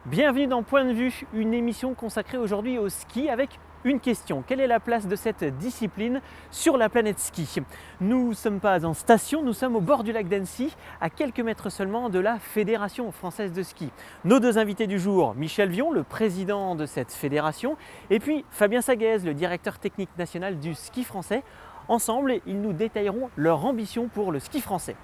Bienvenue dans Point de vue, une émission consacrée aujourd'hui au ski avec une question. Quelle est la place de cette discipline sur la planète ski? Nous ne sommes pas en station, nous sommes au bord du lac d'Annecy, à quelques mètres seulement de la Fédération française de ski. Nos deux invités du jour, Michel Vion, le président de cette fédération, et puis Fabien Saguez, le directeur technique national du ski français. Ensemble, ils nous détailleront leur ambition pour le ski français.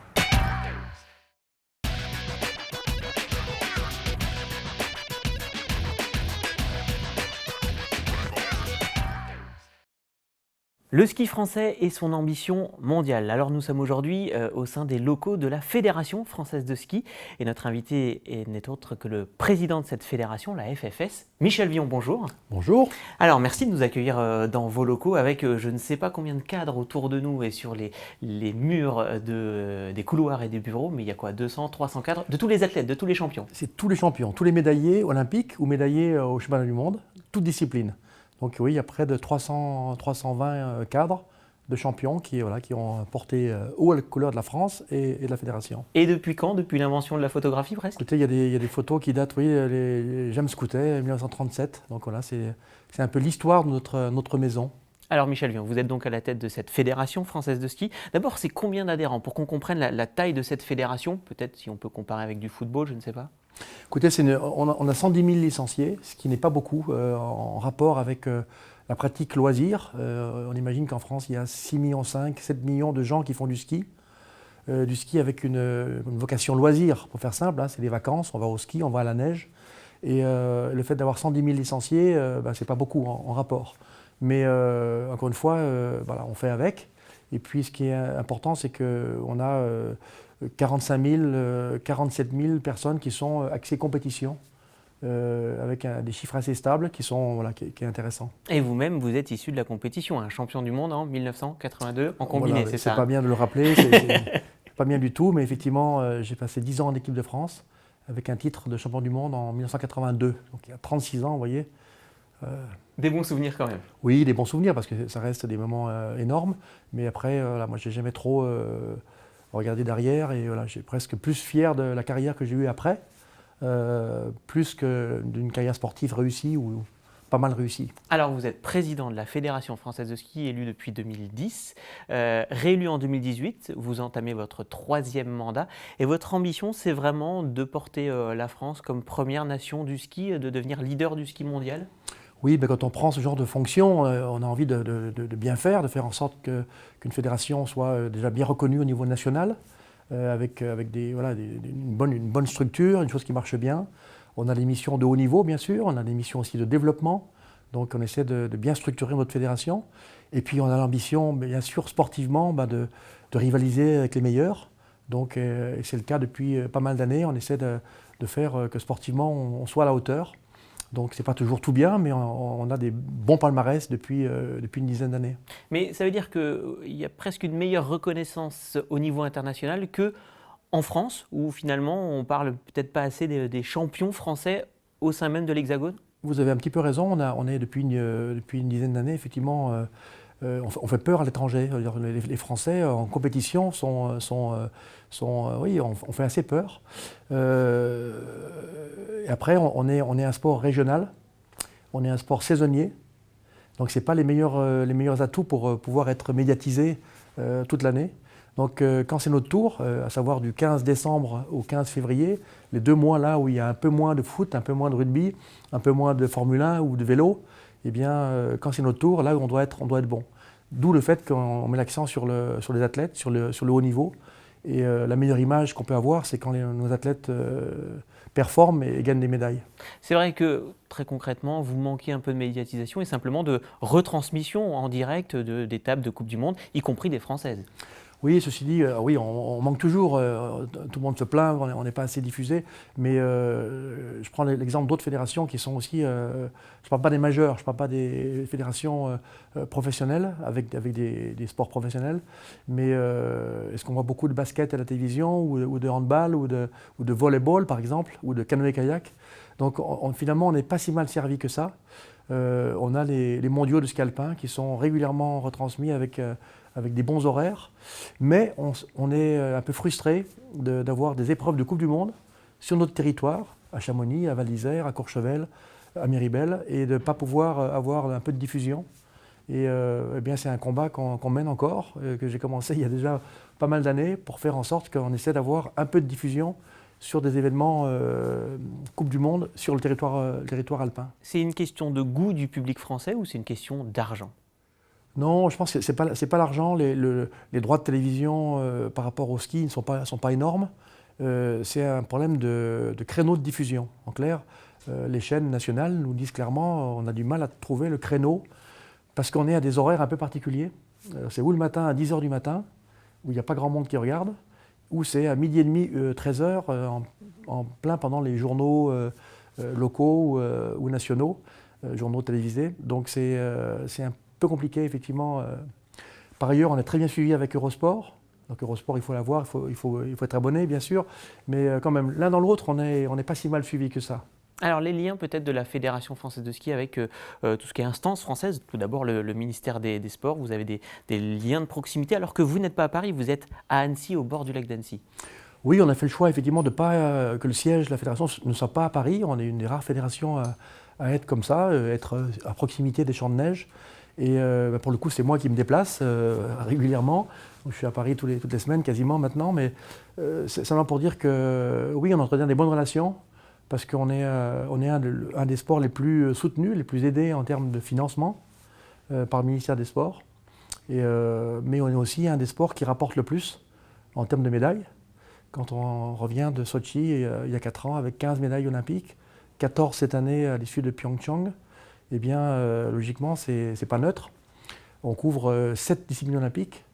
Le ski français et son ambition mondiale. Alors nous sommes aujourd'hui au sein des locaux de la Fédération française de ski et notre invité n'est autre que le président de cette fédération, la FFS, Michel Vion, bonjour. Bonjour. Alors merci de nous accueillir dans vos locaux avec je ne sais pas combien de cadres autour de nous et sur les murs des couloirs et des bureaux, mais il y a quoi, 200, 300 cadres de tous les athlètes, de tous les champions? C'est tous les champions, tous les médaillés olympiques ou médaillés au championnat du monde, toutes disciplines. Donc oui, il y a près de 320 cadres de champions qui ont porté haut à la couleur de la France et de la fédération. Et depuis quand? Depuis l'invention de la photographie presque? Écoutez, il y a des photos qui datent, oui, les James Coutet, 1937. Donc voilà, c'est un peu l'histoire de notre maison. Alors Michel Vion, vous êtes donc à la tête de cette fédération française de ski. D'abord, c'est combien d'adhérents? Pour qu'on comprenne la taille de cette fédération, peut-être si on peut comparer avec du football, je ne sais pas. Écoutez, on a 110 000 licenciés, ce qui n'est pas beaucoup en rapport avec la pratique loisir. On imagine qu'en France, il y a 6,5 millions, 7 millions de gens qui font du ski avec une vocation loisir, pour faire simple, hein, c'est des vacances, on va au ski, on va à la neige. Et le fait d'avoir 110 000 licenciés, ce n'est pas beaucoup en rapport. Mais encore une fois, voilà, on fait avec. Et puis ce qui est important, c'est qu'on a 45 000, 47 000 personnes qui sont axées compétition, avec des chiffres assez stables qui est intéressant. Et vous-même, vous êtes issu de la compétition, un champion du monde en 1982 en combiné, Voilà, c'est ça? C'est pas bien de le rappeler, c'est pas bien du tout, mais effectivement, j'ai passé 10 ans en équipe de France avec un titre de champion du monde en 1982. Donc il y a 36 ans, vous voyez. Des bons souvenirs quand même. Oui, des bons souvenirs parce que ça reste des moments énormes. Mais après, moi, j'ai jamais trop regardé derrière et voilà, j'ai presque plus fier de la carrière que j'ai eue après, plus que d'une carrière sportive réussie ou pas mal réussie. Alors, vous êtes président de la Fédération française de ski, élu depuis 2010, réélu en 2018. Vous entamez votre 3e mandat et votre ambition, c'est vraiment de porter la France comme première nation du ski, de devenir leader du ski mondial? Oui, quand on prend ce genre de fonction, on a envie de bien faire, de faire en sorte qu'une fédération soit déjà bien reconnue au niveau national, avec une bonne structure, une chose qui marche bien. On a des missions de haut niveau, bien sûr, on a des missions aussi de développement, donc on essaie de bien structurer notre fédération. Et puis on a l'ambition, bien sûr, sportivement, de rivaliser avec les meilleurs. Donc c'est le cas depuis pas mal d'années, on essaie de faire que sportivement on soit à la hauteur. Donc ce n'est pas toujours tout bien, mais on a des bons palmarès depuis une dizaine d'années. Mais ça veut dire qu'il y a presque une meilleure reconnaissance au niveau international qu'en France, où finalement on parle peut-être pas assez des champions français au sein même de l'Hexagone? Vous avez un petit peu raison, on est depuis une dizaine d'années, effectivement, on fait peur à l'étranger. Les Français en compétition oui, on fait assez peur. Et après, on est un sport régional, on est un sport saisonnier, donc ce n'est pas les meilleurs atouts pour pouvoir être médiatisé toute l'année. Donc quand c'est notre tour, à savoir du 15 décembre au 15 février, les 2 mois là où il y a un peu moins de foot, un peu moins de rugby, un peu moins de Formule 1 ou de vélo, eh bien quand c'est notre tour, là on doit être bon. D'où le fait qu'on met l'accent sur les athlètes, sur le haut niveau. Et la meilleure image qu'on peut avoir, c'est quand nos athlètes performent et gagnent des médailles. C'est vrai que, très concrètement, vous manquez un peu de médiatisation et simplement de retransmission en direct d'étapes de Coupe du Monde, y compris des Françaises. Oui, ceci dit, oui, on manque toujours, tout le monde se plaint, on n'est pas assez diffusé, mais je prends l'exemple d'autres fédérations qui sont aussi, je ne parle pas des majeures, je ne parle pas des fédérations professionnelles, avec des sports professionnels, mais est-ce qu'on voit beaucoup de basket à la télévision, ou de handball, ou de volleyball par exemple, ou de canoë-kayak? Donc finalement, on n'est pas si mal servi que ça. On a les mondiaux de ski alpin qui sont régulièrement retransmis avec des bons horaires, mais on est un peu frustré d'avoir des épreuves de Coupe du Monde sur notre territoire, à Chamonix, à Val d'Isère, à Courchevel, à Méribel, et de ne pas pouvoir avoir un peu de diffusion. Et eh bien, c'est un combat qu'on mène encore, que j'ai commencé il y a déjà pas mal d'années, pour faire en sorte qu'on essaie d'avoir un peu de diffusion sur des événements Coupe du Monde sur le territoire alpin. C'est une question de goût du public français ou c'est une question d'argent? Non, je pense que ce n'est pas l'argent. Les droits de télévision par rapport au ski ne sont pas énormes. C'est un problème de créneau de diffusion. En clair, les chaînes nationales nous disent clairement on a du mal à trouver le créneau parce qu'on est à des horaires un peu particuliers. C'est ou le matin à 10h du matin, où il n'y a pas grand monde qui regarde, ou c'est à midi et demi, 13h, en plein pendant les journaux locaux ou nationaux, journaux télévisés. Donc c'est un peu compliqué, effectivement. Par ailleurs, on est très bien suivi avec Eurosport. Donc Eurosport, il faut l'avoir, il faut être abonné, bien sûr. Mais quand même, l'un dans l'autre, on n'est pas si mal suivi que ça. Alors les liens peut-être de la Fédération française de ski avec tout ce qui est instance française, tout d'abord le ministère des Sports, vous avez des liens de proximité alors que vous n'êtes pas à Paris, vous êtes à Annecy, au bord du lac d'Annecy. Oui, on a fait le choix effectivement de pas que le siège de la fédération ne soit pas à Paris. On est une des rares fédérations à être comme ça, être à proximité des champs de neige. Et pour le coup, c'est moi qui me déplace régulièrement. Je suis à Paris toutes les semaines quasiment maintenant, mais c'est simplement pour dire que oui, on entretient des bonnes relations. Parce qu'on est, un des sports les plus soutenus, les plus aidés en termes de financement par le ministère des Sports. Mais on est aussi un des sports qui rapporte le plus en termes de médailles. Quand on revient de Sochi il y a 4 ans avec 15 médailles olympiques, 14 cette année à l'issue de Pyeongchang, eh bien logiquement c'est pas neutre. On couvre 7 disciplines olympiques.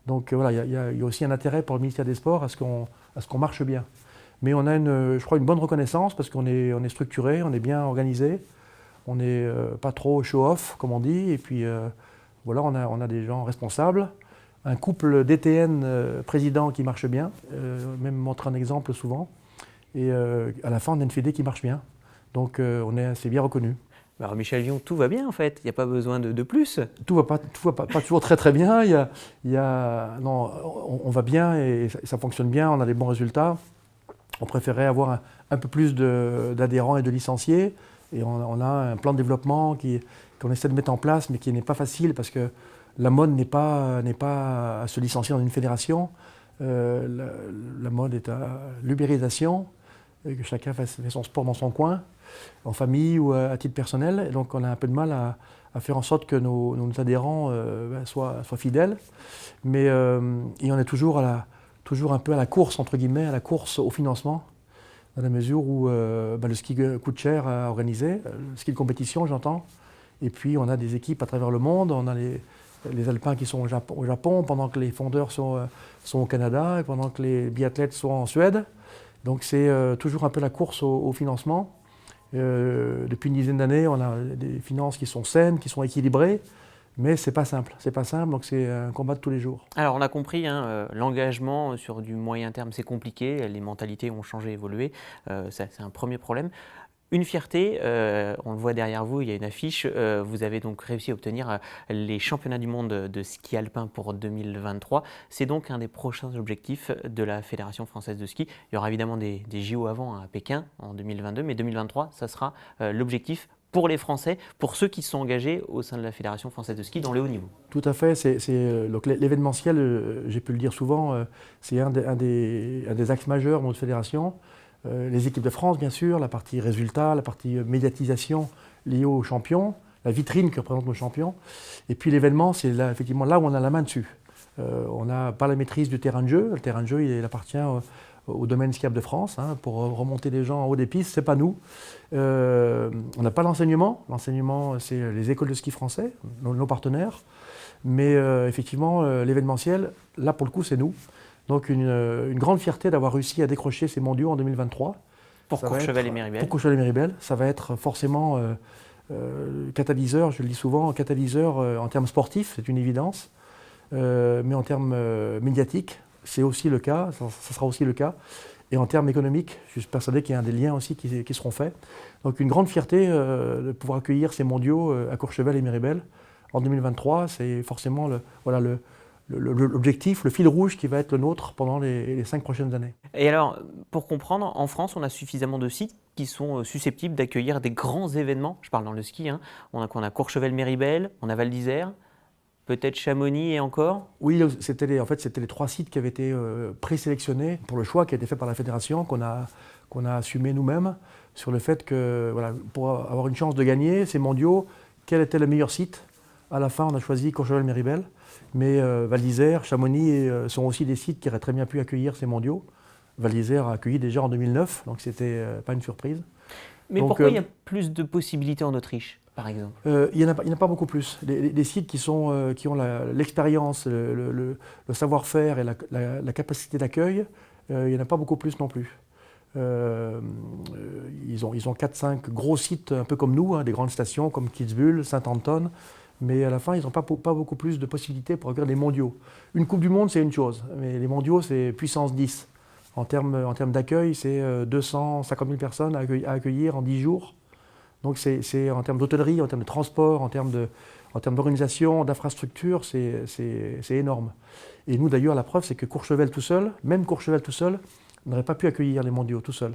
Donc voilà, il y a aussi un intérêt pour le ministère des Sports à ce qu'on marche bien. Mais on a, je crois, une bonne reconnaissance parce qu'on est structuré, on est bien organisé, on n'est pas trop show-off, comme on dit. Et puis voilà, on a des gens responsables, un couple DTN président qui marche bien, même montre un exemple souvent. Et à la fin, on a une fédé qui marche bien. Donc c'est bien reconnu. Alors Michel Vion, tout va bien en fait, il n'y a pas besoin de plus. Tout va pas toujours très bien. Non, on va bien et ça fonctionne bien, on a des bons résultats. On préférait avoir un peu plus d'adhérents et de licenciés. Et on a un plan de développement qu'on essaie de mettre en place, mais qui n'est pas facile parce que la mode n'est pas à se licencier dans une fédération. La mode est à l'ubérisation, que chacun fait son sport dans son coin, en famille ou à titre personnel. Et donc on a un peu de mal à faire en sorte que nos adhérents soient fidèles. Mais et on est toujours un peu à la course, entre guillemets, à la course au financement, dans la mesure où le ski coûte cher à organiser, le ski de compétition, j'entends. Et puis on a des équipes à travers le monde, on a les alpins qui sont au Japon, pendant que les fondeurs sont au Canada, et pendant que les biathlètes sont en Suède. Donc c'est toujours un peu la course au financement. Depuis une dizaine d'années, on a des finances qui sont saines, qui sont équilibrées. Mais c'est pas simple, donc c'est un combat de tous les jours. Alors on a compris, l'engagement sur du moyen terme c'est compliqué, les mentalités ont changé, évolué, c'est un premier problème. Une fierté, on le voit derrière vous, il y a une affiche, vous avez donc réussi à obtenir les championnats du monde de ski alpin pour 2023. C'est donc un des prochains objectifs de la Fédération française de ski. Il y aura évidemment des JO avant à Pékin en 2022, mais 2023, ça sera l'objectif pour les Français, pour ceux qui sont engagés au sein de la Fédération française de ski dans le haut niveau. Tout à fait, donc l'événementiel, j'ai pu le dire souvent, c'est un des axes majeurs de notre fédération. Les équipes de France, bien sûr, la partie résultats, la partie médiatisation liée aux champions, la vitrine que représentent nos champions. Et puis l'événement, c'est effectivement là où on a la main dessus. On n'a pas la maîtrise du terrain de jeu. Le terrain de jeu, il appartient au domaine skiable de France. Pour remonter les gens en haut des pistes, c'est pas nous. On n'a pas l'enseignement. L'enseignement, c'est les écoles de ski français, nos partenaires. Mais effectivement, l'événementiel, là pour le coup, c'est nous. Donc une grande fierté d'avoir réussi à décrocher ces mondiaux en 2023. Pour Courchevel et Méribel. Pour Courchevel et Méribel. Ça va être forcément catalyseur, je le dis souvent, catalyseur en termes sportifs, c'est une évidence. Mais en termes médiatiques, c'est aussi le cas, ça sera aussi le cas. Et en termes économiques, je suis persuadé qu'il y a des liens aussi qui seront faits. Donc une grande fierté de pouvoir accueillir ces mondiaux à Courchevel et Méribel en 2023. C'est forcément l'objectif, le fil rouge qui va être le nôtre pendant les 5 prochaines années. Et alors, pour comprendre, en France, on a suffisamment de sites qui sont susceptibles d'accueillir des grands événements. Je parle dans le ski, hein. On a Courchevel-Méribel, on a Val d'Isère, peut-être Chamonix et encore. Oui, c'était les 3 sites qui avaient été présélectionnés pour le choix qui a été fait par la fédération, qu'on a assumé nous-mêmes, sur le fait que voilà, pour avoir une chance de gagner ces mondiaux, quel était le meilleur site? À la fin, on a choisi Courchevel-Méribel, mais Val d'Isère, Chamonix sont aussi des sites qui auraient très bien pu accueillir ces mondiaux. Val d'Isère a accueilli déjà en 2009, donc c'était pas une surprise. Mais donc, pourquoi il y a plus de possibilités en Autriche, par exemple? Il n'y en a pas beaucoup plus. Les sites qui ont l'expérience, le savoir-faire et la capacité d'accueil, il n'y en a pas beaucoup plus non plus. Ils ont 4-5 gros sites un peu comme nous, hein, des grandes stations comme Kitzbühel, Saint-Anton, mais à la fin, ils n'ont pas beaucoup plus de possibilités pour accueillir les mondiaux. Une Coupe du Monde, c'est une chose, mais les mondiaux, c'est puissance 10. En termes d'accueil, c'est 250 000 personnes à accueillir en 10 jours. Donc c'est en termes d'hôtellerie, en termes de transport, en termes d'organisation, d'infrastructure, c'est énorme. Et nous d'ailleurs, la preuve, c'est que Courchevel tout seul, même Courchevel tout seul, n'aurait pas pu accueillir les mondiaux tout seul.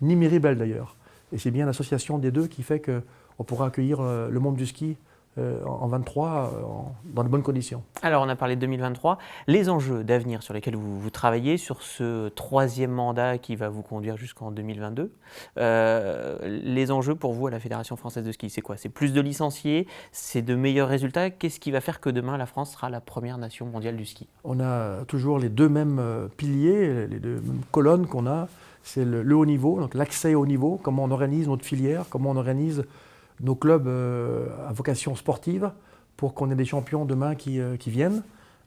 Ni Méribel d'ailleurs. Et c'est bien l'association des deux qui fait qu'on pourra accueillir le monde du ski en 23 dans de bonnes conditions. Alors on a parlé de 2023, les enjeux d'avenir sur lesquels vous travaillez sur ce 3e mandat qui va vous conduire jusqu'en 2022, les enjeux pour vous à la Fédération française de ski, c'est quoi? C'est plus de licenciés, c'est de meilleurs résultats? Qu'est-ce qui va faire que demain la France sera la première nation mondiale du ski? On a toujours les deux mêmes piliers, les deux mêmes colonnes qu'on a, c'est le haut niveau, donc l'accès au haut niveau, comment on organise notre filière, comment on organise nos clubs à vocation sportive pour qu'on ait des champions demain qui viennent.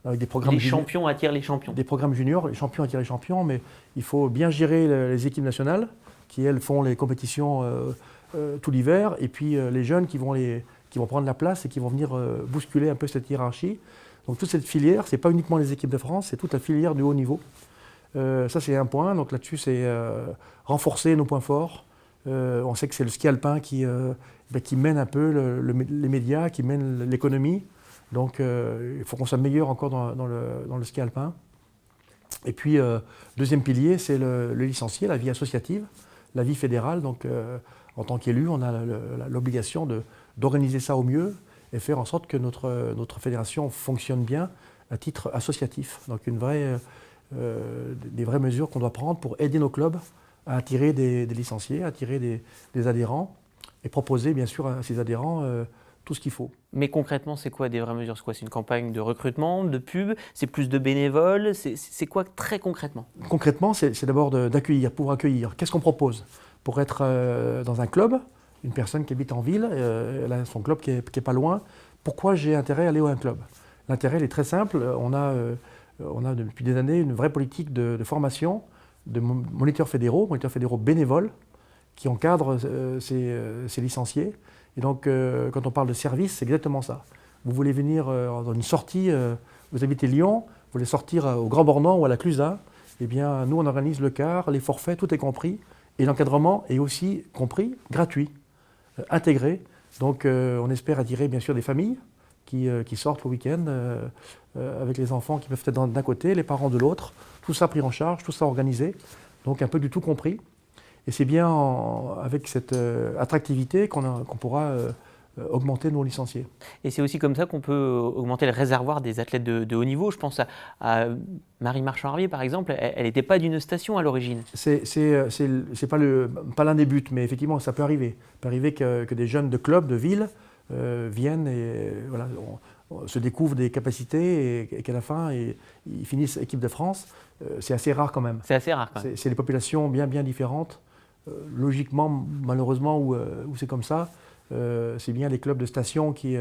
Avec des programmes les champions attirent les champions. Des programmes juniors, les champions attirent les champions, mais il faut bien gérer les équipes nationales qui, elles, font les compétitions tout l'hiver, et puis les jeunes qui vont prendre la place et qui vont venir bousculer un peu cette hiérarchie. Donc toute cette filière, ce n'est pas uniquement les équipes de France, c'est toute la filière du haut niveau. Ça, c'est un point. Donc là-dessus, c'est renforcer nos points forts. On sait que c'est le ski alpin qui mène un peu les médias, qui mène l'économie. Donc il faut qu'on soit meilleur encore dans le ski alpin. Et puis, deuxième pilier, c'est le licencié, la vie associative, la vie fédérale. Donc en tant qu'élu, on a l'obligation d'organiser ça au mieux et faire en sorte que notre fédération fonctionne bien à titre associatif. Donc des vraies mesures qu'on doit prendre pour aider nos clubs à attirer des licenciés, à attirer des adhérents et proposer bien sûr à ces adhérents tout ce qu'il faut. Mais concrètement, c'est quoi des vraies mesures? C'est une campagne de recrutement, de pub? C'est plus de bénévoles? C'est quoi très concrètement? Concrètement, c'est d'abord d'accueillir, pour accueillir. Qu'est-ce qu'on propose? Pour être dans un club, une personne qui habite en ville, elle a son club qui est pas loin, pourquoi j'ai intérêt à aller à un club? L'intérêt, il est très simple. On a depuis des années une vraie politique de formation de moniteurs fédéraux bénévoles qui encadrent ces licenciés. Et donc, quand on parle de service, c'est exactement ça. Vous voulez venir dans une sortie, vous habitez Lyon, vous voulez sortir au Grand Bornand ou à la Clusaz, eh bien, nous, on organise le car, les forfaits, tout est compris. Et l'encadrement est aussi compris, gratuit, intégré. Donc, on espère attirer, bien sûr, des familles qui sortent au week-end avec les enfants qui peuvent être d'un côté, les parents de l'autre. Tout ça pris en charge, tout ça organisé. Donc, un peu du tout compris. Et c'est bien avec cette attractivité qu'on pourra augmenter nos licenciés. Et c'est aussi comme ça qu'on peut augmenter le réservoir des athlètes de haut niveau. Je pense à Marie Marchand-Harvier, par exemple. Elle n'était pas d'une station à l'origine. C'est pas l'un des buts, mais effectivement, ça peut arriver. Ça peut arriver que des jeunes de clubs, de villes, viennent et voilà, on se découvrent des capacités et qu'à la fin, ils finissent équipe de France. C'est assez rare quand même. C'est assez rare quand même. C'est des populations bien différentes. Logiquement, malheureusement, où c'est comme ça, c'est bien les clubs de station qui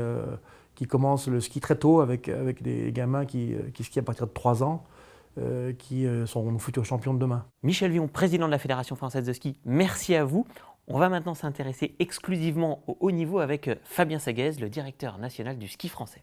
commencent le ski très tôt avec des gamins qui skient à partir de 3 ans, qui sont nos futurs champions de demain. Michel Vion, président de la Fédération française de ski, merci à vous. On va maintenant s'intéresser exclusivement au haut niveau avec Fabien Saguez, le directeur national du ski français.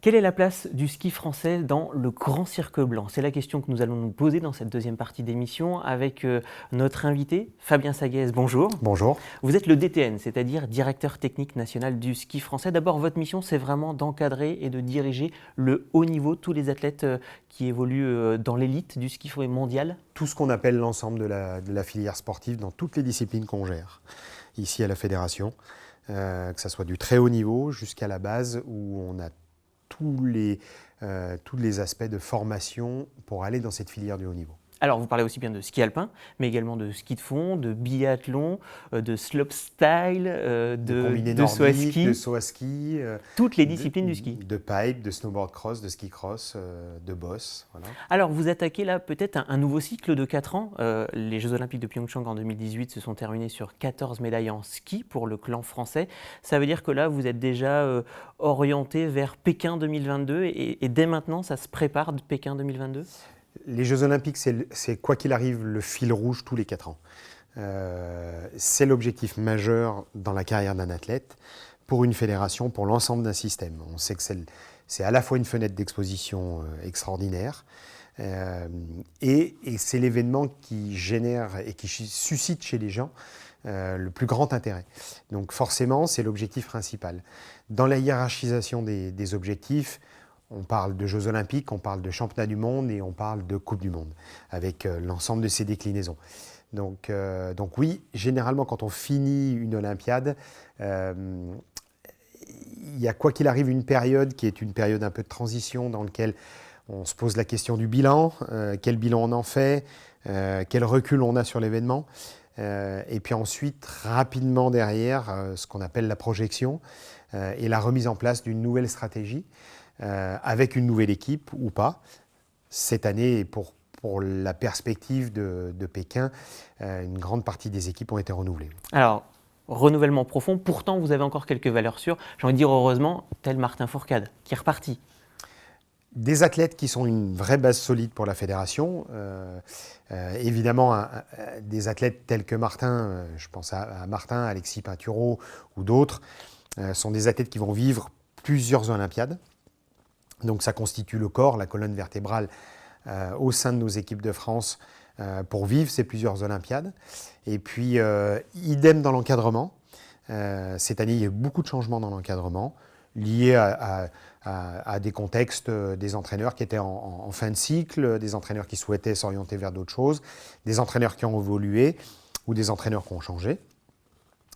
Quelle est la place du ski français dans le grand cirque blanc? C'est la question que nous allons nous poser dans cette deuxième partie d'émission avec notre invité, Fabien Saguez. Bonjour. Bonjour. Vous êtes le DTN, c'est-à-dire directeur technique national du ski français. D'abord, votre mission, c'est vraiment d'encadrer et de diriger le haut niveau, tous les athlètes qui évoluent dans l'élite du ski mondial. Tout ce qu'on appelle l'ensemble de la filière sportive dans toutes les disciplines qu'on gère ici à la fédération, que ce soit du très haut niveau jusqu'à la base où on a tous les aspects de formation pour aller dans cette filière du haut niveau. Alors, vous parlez aussi bien de ski alpin, mais également de ski de fond, de biathlon, de slopestyle, de saut à ski. De saut à ski. Toutes les disciplines du ski. De pipe, de snowboard cross, de ski cross, de boss. Voilà. Alors, vous attaquez là peut-être un nouveau cycle de 4 ans. Les Jeux Olympiques de Pyeongchang en 2018 se sont terminés sur 14 médailles en ski pour le clan français. Ça veut dire que là, vous êtes déjà orienté vers Pékin 2022 et dès maintenant, ça se prépare de Pékin 2022 ? Les Jeux Olympiques, c'est quoi qu'il arrive le fil rouge tous les 4 ans. C'est l'objectif majeur dans la carrière d'un athlète, pour une fédération, pour l'ensemble d'un système. On sait que c'est à la fois une fenêtre d'exposition extraordinaire, et c'est l'événement qui génère et qui suscite chez les gens le plus grand intérêt. Donc forcément, c'est l'objectif principal. Dans la hiérarchisation des objectifs, on parle de Jeux Olympiques, on parle de Championnat du Monde et on parle de Coupe du Monde, avec l'ensemble de ces déclinaisons. Donc oui, généralement, quand on finit une Olympiade, il y a quoi qu'il arrive une période qui est une période un peu de transition dans laquelle on se pose la question du bilan, quel bilan on en fait, quel recul on a sur l'événement. Et puis ensuite, rapidement derrière, ce qu'on appelle la projection et la remise en place d'une nouvelle stratégie. Avec une nouvelle équipe ou pas. Cette année, pour la perspective de Pékin, une grande partie des équipes ont été renouvelées. Alors, renouvellement profond, pourtant vous avez encore quelques valeurs sûres. J'ai envie de dire heureusement, tel Martin Fourcade, qui est reparti. Des athlètes qui sont une vraie base solide pour la fédération. Évidemment, des athlètes tels que Martin, je pense à Martin, Alexis Pinturo ou d'autres, sont des athlètes qui vont vivre plusieurs Olympiades. Donc ça constitue le corps, la colonne vertébrale au sein de nos équipes de France pour vivre ces plusieurs Olympiades. Et puis, idem dans l'encadrement. Cette année, il y a eu beaucoup de changements dans l'encadrement liés à des contextes des entraîneurs qui étaient en fin de cycle, des entraîneurs qui souhaitaient s'orienter vers d'autres choses, des entraîneurs qui ont évolué ou des entraîneurs qui ont changé.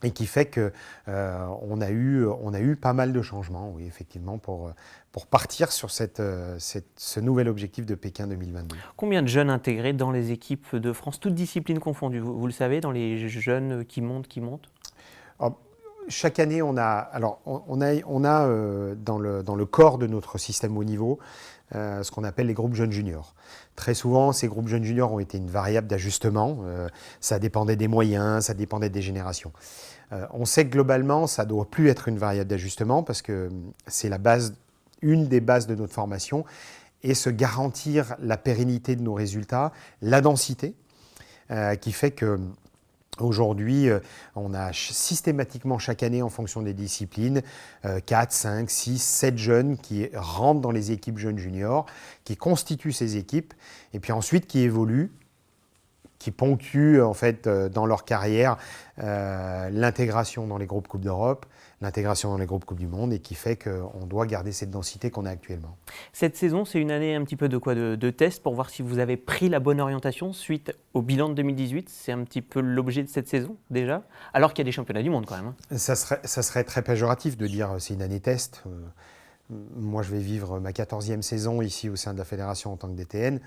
Et qui fait qu'on a eu pas mal de changements, oui, effectivement, pour partir sur ce nouvel objectif de Pékin 2022. Combien de jeunes intégrés dans les équipes de France, toutes disciplines confondues, vous le savez, dans les jeunes qui montent Alors, chaque année, on a dans le corps de notre système haut niveau ce qu'on appelle les groupes jeunes juniors. Très souvent, ces groupes jeunes juniors ont été une variable d'ajustement. Ça dépendait des moyens, ça dépendait des générations. On sait que globalement, ça ne doit plus être une variable d'ajustement parce que c'est une des bases de notre formation et se garantir la pérennité de nos résultats, la densité, qui fait que aujourd'hui, on a systématiquement chaque année, en fonction des disciplines, 4, 5, 6, 7 jeunes qui rentrent dans les équipes jeunes juniors, qui constituent ces équipes, et puis ensuite qui évoluent, qui ponctuent en fait dans leur carrière l'intégration dans les groupes Coupe d'Europe, l'intégration dans les groupes Coupe du Monde, et qui fait qu'on doit garder cette densité qu'on a actuellement. Cette saison, c'est une année un petit peu de test pour voir si vous avez pris la bonne orientation suite au bilan de 2018. C'est un petit peu l'objet de cette saison déjà, alors qu'il y a des championnats du monde quand même. Ça serait très péjoratif de dire c'est une année test. Moi, je vais vivre ma 14e saison ici au sein de la fédération en tant que DTN.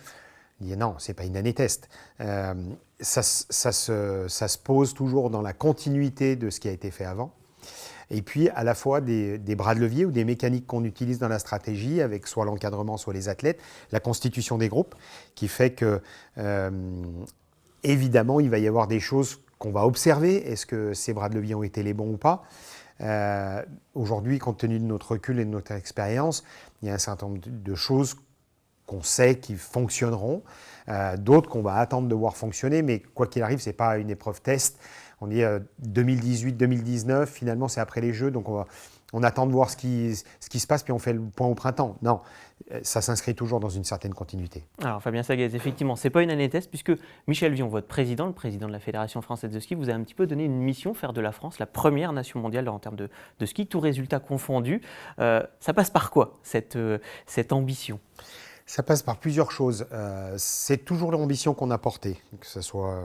Non, ce n'est pas une année test. Ça se pose toujours dans la continuité de ce qui a été fait avant. Et puis, à la fois des bras de levier ou des mécaniques qu'on utilise dans la stratégie, avec soit l'encadrement, soit les athlètes, la constitution des groupes, qui fait que, évidemment, il va y avoir des choses qu'on va observer. Est-ce que ces bras de levier ont été les bons ou pas ? Aujourd'hui, compte tenu de notre recul et de notre expérience, il y a un certain nombre de choses qu'on sait qui fonctionneront, d'autres qu'on va attendre de voir fonctionner, mais quoi qu'il arrive, ce n'est pas une épreuve test. On dit 2018-2019, finalement c'est après les Jeux, donc on on attend de voir ce qui se passe, puis on fait le point au printemps. Non, ça s'inscrit toujours dans une certaine continuité. Alors Fabien Sagez, effectivement, ce n'est pas une année test puisque Michel Vion, votre président, le président de la Fédération française de ski, vous a un petit peu donné une mission, faire de la France la première nation mondiale en termes de ski, tout résultat confondu. Ça passe par quoi cette ambition ? Ça passe par plusieurs choses. C'est toujours l'ambition qu'on a portée, que ce soit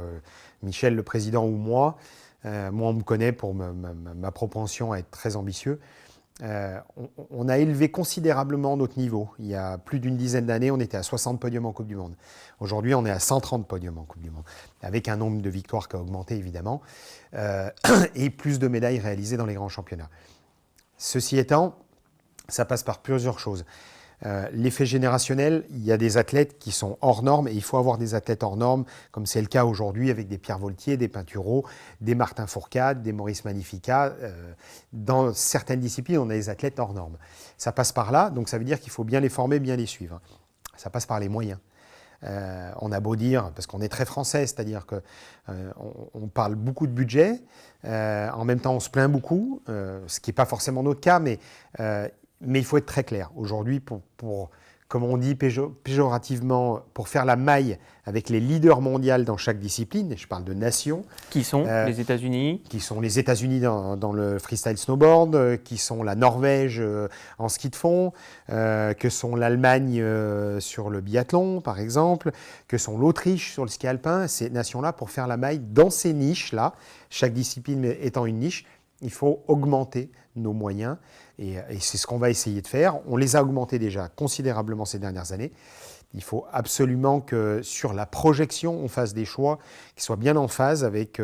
Michel, le président, ou moi. Moi, on me connaît pour ma propension à être très ambitieux. On a élevé considérablement notre niveau. Il y a plus d'une dizaine d'années, on était à 60 podiums en Coupe du Monde. Aujourd'hui, on est à 130 podiums en Coupe du Monde, avec un nombre de victoires qui a augmenté, évidemment, et plus de médailles réalisées dans les grands championnats. Ceci étant, ça passe par plusieurs choses. L'effet générationnel, il y a des athlètes qui sont hors normes et il faut avoir des athlètes hors normes, comme c'est le cas aujourd'hui avec des Pierre Voltier, des Pinturo, des Martin Fourcade, des Maurice Magnificat. Dans certaines disciplines, on a des athlètes hors normes. Ça passe par là, donc ça veut dire qu'il faut bien les former, bien les suivre. Ça passe par les moyens. On a beau dire, parce qu'on est très français, c'est-à-dire qu'on parle beaucoup de budget, en même temps on se plaint beaucoup, ce qui n'est pas forcément notre cas, mais il faut être très clair. Aujourd'hui, comme on dit péjorativement, pour faire la maille avec les leaders mondiaux dans chaque discipline, je parle de nations. Qui sont les États-Unis ? Qui sont les États-Unis dans le freestyle snowboard, qui sont la Norvège en ski de fond, que sont l'Allemagne sur le biathlon, par exemple, que sont l'Autriche sur le ski alpin. Ces nations-là, pour faire la maille dans ces niches-là, chaque discipline étant une niche, il faut augmenter nos moyens et c'est ce qu'on va essayer de faire. On les a augmentés déjà considérablement ces dernières années. Il faut absolument que sur la projection, on fasse des choix qui soient bien en phase avec,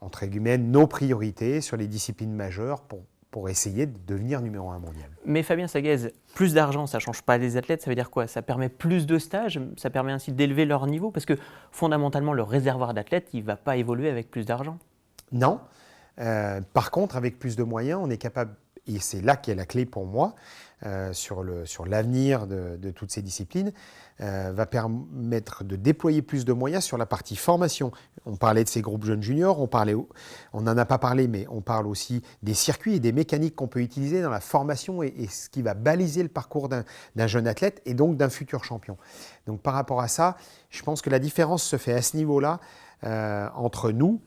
entre guillemets, nos priorités sur les disciplines majeures pour essayer de devenir numéro 1 mondial. Mais Fabien Sagez, plus d'argent, ça ne change pas les athlètes, ça veut dire quoi ? Ça permet plus de stages, ça permet ainsi d'élever leur niveau, parce que fondamentalement, le réservoir d'athlètes, il ne va pas évoluer avec plus d'argent. Non. Par contre, avec plus de moyens, on est capable, et c'est là qu'est la clé pour moi, sur l'avenir de toutes ces disciplines, va permettre de déployer plus de moyens sur la partie formation. On parlait de ces groupes jeunes juniors, on n'en a pas parlé, mais on parle aussi des circuits et des mécaniques qu'on peut utiliser dans la formation et ce qui va baliser le parcours d'un jeune athlète et donc d'un futur champion. Donc par rapport à ça, je pense que la différence se fait à ce niveau-là entre nous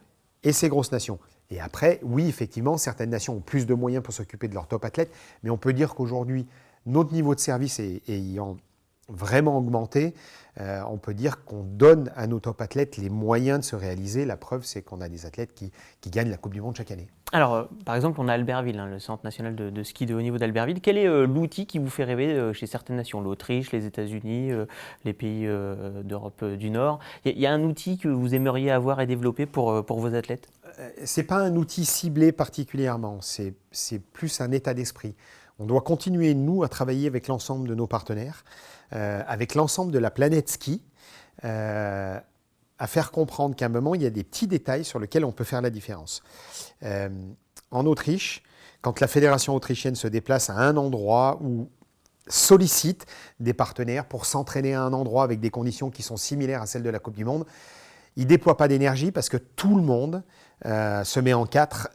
et ces grosses nations. Et après, oui, effectivement, certaines nations ont plus de moyens pour s'occuper de leurs top athlètes, mais on peut dire qu'aujourd'hui, notre niveau de service ayant vraiment augmenté, on peut dire qu'on donne à nos top athlètes les moyens de se réaliser. La preuve, c'est qu'on a des athlètes qui gagnent la Coupe du Monde chaque année. Alors, par exemple, on a Albertville, le Centre national de ski de haut niveau d'Albertville. Quel est l'outil qui vous fait rêver chez certaines nations ? L'Autriche, les États-Unis, les pays d'Europe du Nord. Il y a un outil que vous aimeriez avoir et développer pour vos athlètes ? Ce n'est pas un outil ciblé particulièrement, c'est plus un état d'esprit. On doit continuer, nous, à travailler avec l'ensemble de nos partenaires, avec l'ensemble de la planète ski, à faire comprendre qu'à un moment, il y a des petits détails sur lesquels on peut faire la différence. En Autriche, quand la fédération autrichienne se déplace à un endroit ou sollicite des partenaires pour s'entraîner à un endroit avec des conditions qui sont similaires à celles de la Coupe du Monde, ils ne déploient pas d'énergie parce que tout le monde se met en quatre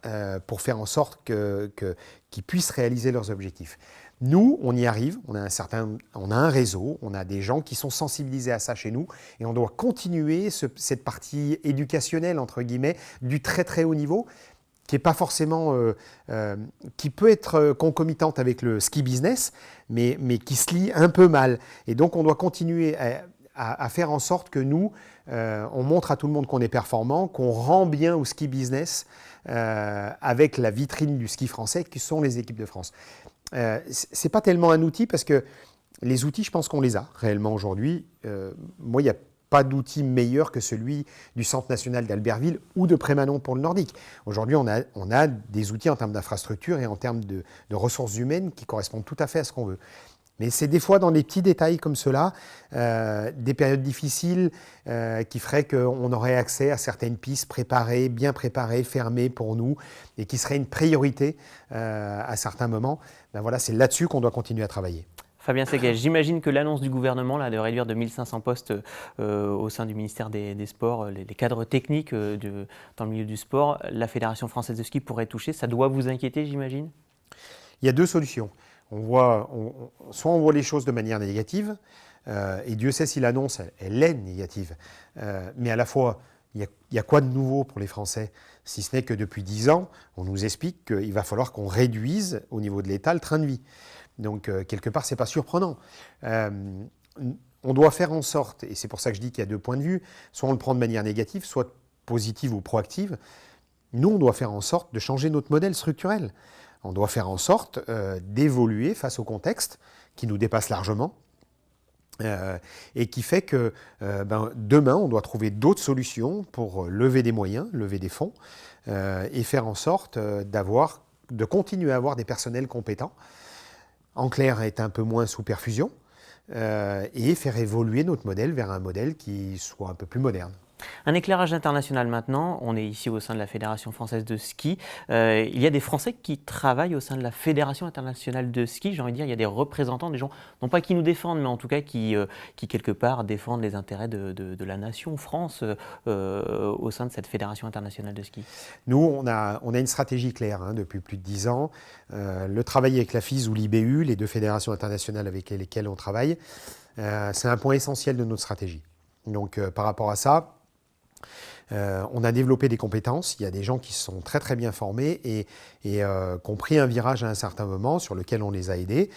pour faire en sorte qu'ils puissent réaliser leurs objectifs. Nous, on y arrive, on a un réseau, on a des gens qui sont sensibilisés à ça chez nous et on doit continuer cette partie éducationnelle, entre guillemets, du très très haut niveau, qui est pas forcément, qui peut être concomitante avec le ski business, mais qui se lie un peu mal. Et donc on doit continuer à faire en sorte que nous, on montre à tout le monde qu'on est performant, qu'on rend bien au ski business avec la vitrine du ski français qui sont les équipes de France. C'est pas tellement un outil parce que les outils, je pense qu'on les a réellement aujourd'hui. Moi, il n'y a pas d'outil meilleur que celui du Centre national d'Albertville ou de Prémanon pour le nordique. Aujourd'hui, on a des outils en termes d'infrastructure et en termes de ressources humaines qui correspondent tout à fait à ce qu'on veut. Mais c'est des fois dans des petits détails comme cela, des périodes difficiles qui feraient qu'on aurait accès à certaines pistes préparées, bien préparées, fermées pour nous et qui seraient une priorité à certains moments. Ben voilà, c'est là-dessus qu'on doit continuer à travailler. Fabien Sagez, j'imagine que l'annonce du gouvernement de réduire de 1500 postes au sein du ministère des Sports, les cadres techniques dans le milieu du sport, la Fédération française de ski pourrait toucher. Ça doit vous inquiéter, j'imagine ? Il y a deux solutions. Soit on voit les choses de manière négative, et Dieu sait si l'annonce, elle est négative. Mais à la fois, il y a quoi de nouveau pour les Français ? Si ce n'est que depuis 10 ans, on nous explique qu'il va falloir qu'on réduise au niveau de l'État le train de vie. Donc, quelque part, ce n'est pas surprenant. On doit faire en sorte, et c'est pour ça que je dis qu'il y a deux points de vue, soit on le prend de manière négative, soit positive ou proactive. Nous, on doit faire en sorte de changer notre modèle structurel. On doit faire en sorte d'évoluer face au contexte qui nous dépasse largement et qui fait que demain, on doit trouver d'autres solutions pour lever des moyens, lever des fonds et faire en sorte de continuer à avoir des personnels compétents. En clair, être un peu moins sous perfusion et faire évoluer notre modèle vers un modèle qui soit un peu plus moderne. Un éclairage international maintenant, on est ici au sein de la Fédération française de ski. Il y a des Français qui travaillent au sein de la Fédération internationale de ski. J'ai envie de dire, il y a des représentants, des gens, non pas qui nous défendent, mais en tout cas qui quelque part défendent les intérêts de la nation France au sein de cette Fédération internationale de ski. Nous, on a une stratégie claire depuis plus de 10 ans. Le travail avec la FIS ou l'IBU, les deux fédérations internationales avec lesquelles on travaille, c'est un point essentiel de notre stratégie. Donc par rapport à ça, on a développé des compétences. Il y a des gens qui sont très très bien formés et qui ont pris un virage à un certain moment sur lequel on les a aidés.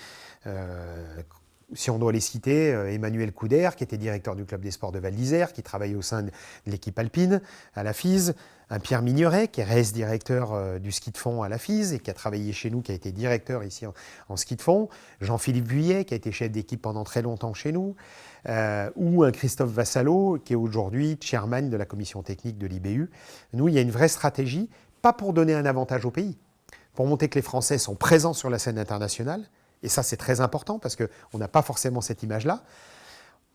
Si on doit les citer, Emmanuel Couder, qui était directeur du club des sports de Val d'Isère, qui travaille au sein de l'équipe alpine à la FIS, un Pierre Migneret, qui reste directeur du ski de fond à la FIS et qui a travaillé chez nous, qui a été directeur ici en ski de fond, Jean-Philippe Vuillet, qui a été chef d'équipe pendant très longtemps chez nous, ou un Christophe Vassallo, qui est aujourd'hui chairman de la commission technique de l'IBU. Nous, il y a une vraie stratégie, pas pour donner un avantage au pays, pour montrer que les Français sont présents sur la scène internationale. Et ça, c'est très important parce qu'on n'a pas forcément cette image-là.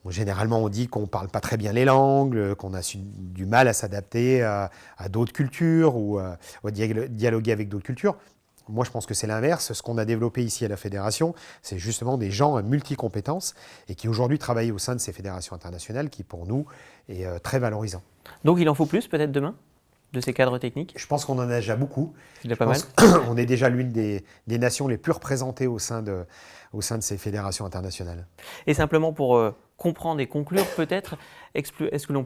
Généralement, on dit qu'on ne parle pas très bien les langues, qu'on a du mal à s'adapter à d'autres cultures ou à dialoguer avec d'autres cultures. Moi, je pense que c'est l'inverse. Ce qu'on a développé ici à la Fédération, c'est justement des gens à multi-compétences et qui aujourd'hui travaillent au sein de ces fédérations internationales qui, pour nous, est très valorisant. Donc, il en faut plus peut-être demain de ces cadres techniques ? Je pense qu'on en a déjà beaucoup. Il y a pas mal. On est déjà l'une des nations les plus représentées au sein de ces fédérations internationales. Et simplement pour comprendre et conclure peut-être, est-ce que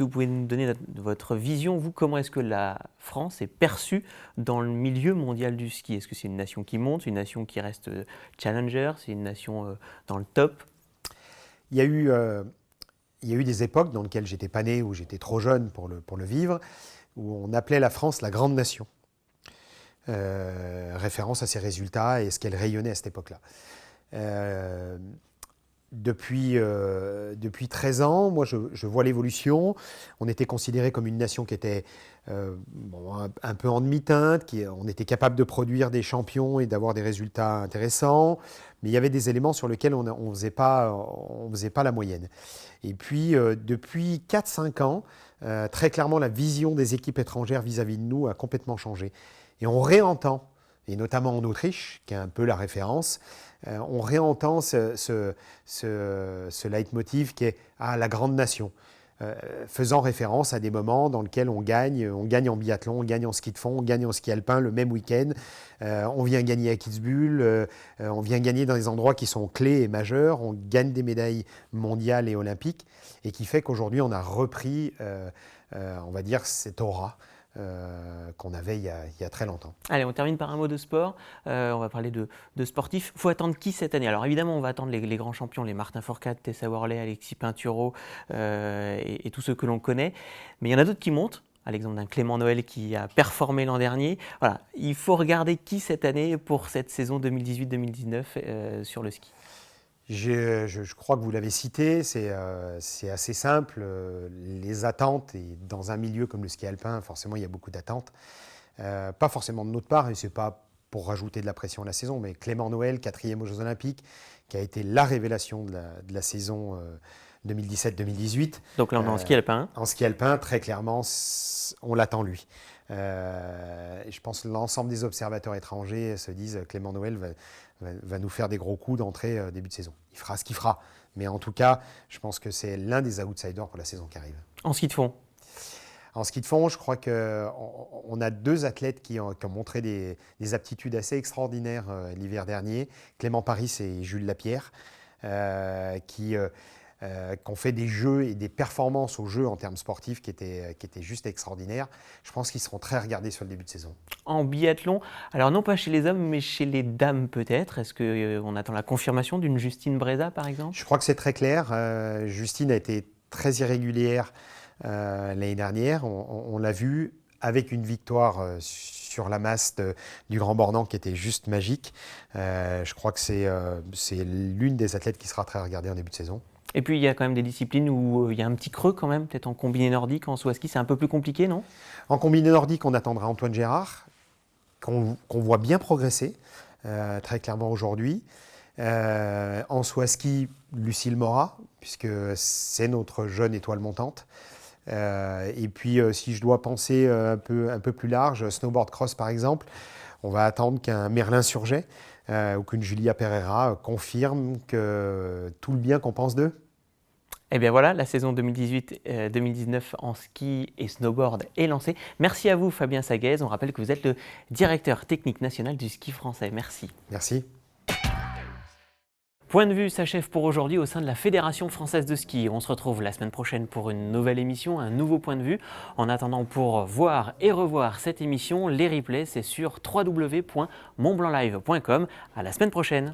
vous pouvez nous donner votre vision, vous, comment est-ce que la France est perçue dans le milieu mondial du ski ? Est-ce que c'est une nation qui monte, une nation qui reste challenger, c'est une nation dans le top ? Il y a eu des époques dans lesquelles j'étais pas né, où j'étais trop jeune pour le vivre, où on appelait la France la grande nation. Référence à ses résultats et ce qu'elle rayonnait à cette époque-là. Depuis 13 ans, moi je vois l'évolution. On était considéré comme une nation qui était un peu en demi-teinte, on était capable de produire des champions et d'avoir des résultats intéressants, mais il y avait des éléments sur lesquels on ne faisait pas la moyenne. Et puis depuis 4-5 ans, très clairement la vision des équipes étrangères vis-à-vis de nous a complètement changé. Et on réentend, et notamment en Autriche, qui est un peu la référence, on réentend ce leitmotiv qui est « la grande nation », faisant référence à des moments dans lesquels on gagne en biathlon, on gagne en ski de fond, on gagne en ski alpin le même week-end, on vient gagner à Kitzbühel, on vient gagner dans des endroits qui sont clés et majeurs, on gagne des médailles mondiales et olympiques, et qui fait qu'aujourd'hui on a repris, on va dire, cette aura qu'on avait il y a très longtemps. Allez, on termine par un mot de sport. On va parler de sportifs. Il faut attendre qui cette année ? Alors évidemment, on va attendre les grands champions, les Martin Fourcade, Tessa Worley, Alexis Pinturo et tous ceux que l'on connaît. Mais il y en a d'autres qui montent, à l'exemple d'un Clément Noël qui a performé l'an dernier. Voilà, il faut regarder qui cette année pour cette saison 2018-2019 sur le ski. Je crois que vous l'avez cité, c'est assez simple. Les attentes, et dans un milieu comme le ski alpin, forcément, il y a beaucoup d'attentes. Pas forcément de notre part, et ce n'est pas pour rajouter de la pression à la saison, mais Clément Noël, 4e aux Jeux Olympiques, qui a été la révélation de la saison 2017-2018. Donc là, on est en ski alpin. En ski alpin, très clairement, on l'attend lui. Je pense que l'ensemble des observateurs étrangers se disent Clément Noël va nous faire des gros coups d'entrée début de saison. Il fera ce qu'il fera. Mais en tout cas, je pense que c'est l'un des outsiders pour la saison qui arrive. En ski de fond ? En ski de fond, je crois qu'on a 2 athlètes qui ont montré des aptitudes assez extraordinaires l'hiver dernier, Clément Paris et Jules Lapierre, qui ont fait des jeux et des performances aux jeux en termes sportifs qui étaient juste extraordinaires. Je pense qu'ils seront très regardés sur le début de saison. En biathlon, alors non pas chez les hommes, mais chez les dames peut-être. Est-ce qu'on attend la confirmation d'une Justine Breza, par exemple? Je crois que c'est très clair. Justine a été très irrégulière l'année dernière. On l'a vu avec une victoire sur la masse du Grand Bornand qui était juste magique. Je crois que c'est l'une des athlètes qui sera très regardée en début de saison. Et puis il y a quand même des disciplines où il y a un petit creux quand même, peut-être en combiné nordique, en saut à ski, c'est un peu plus compliqué, non? En combiné nordique, on attendra Antoine Gérard, qu'on voit bien progresser, très clairement aujourd'hui. En saut à ski, Lucille Morat, puisque c'est notre jeune étoile montante. Et puis, si je dois penser un peu plus large, snowboard cross par exemple, on va attendre qu'un Merlin Surget ou qu'une Julia Pereira confirme tout le bien qu'on pense d'eux. Eh bien voilà, la saison 2018-2019 en ski et snowboard est lancée. Merci à vous Fabien Saguez. On rappelle que vous êtes le directeur technique national du ski français. Merci. Merci. Point de vue s'achève pour aujourd'hui au sein de la Fédération française de ski. On se retrouve la semaine prochaine pour une nouvelle émission, un nouveau point de vue. En attendant, pour voir et revoir cette émission, les replays, c'est sur www.montblanclive.com. À la semaine prochaine.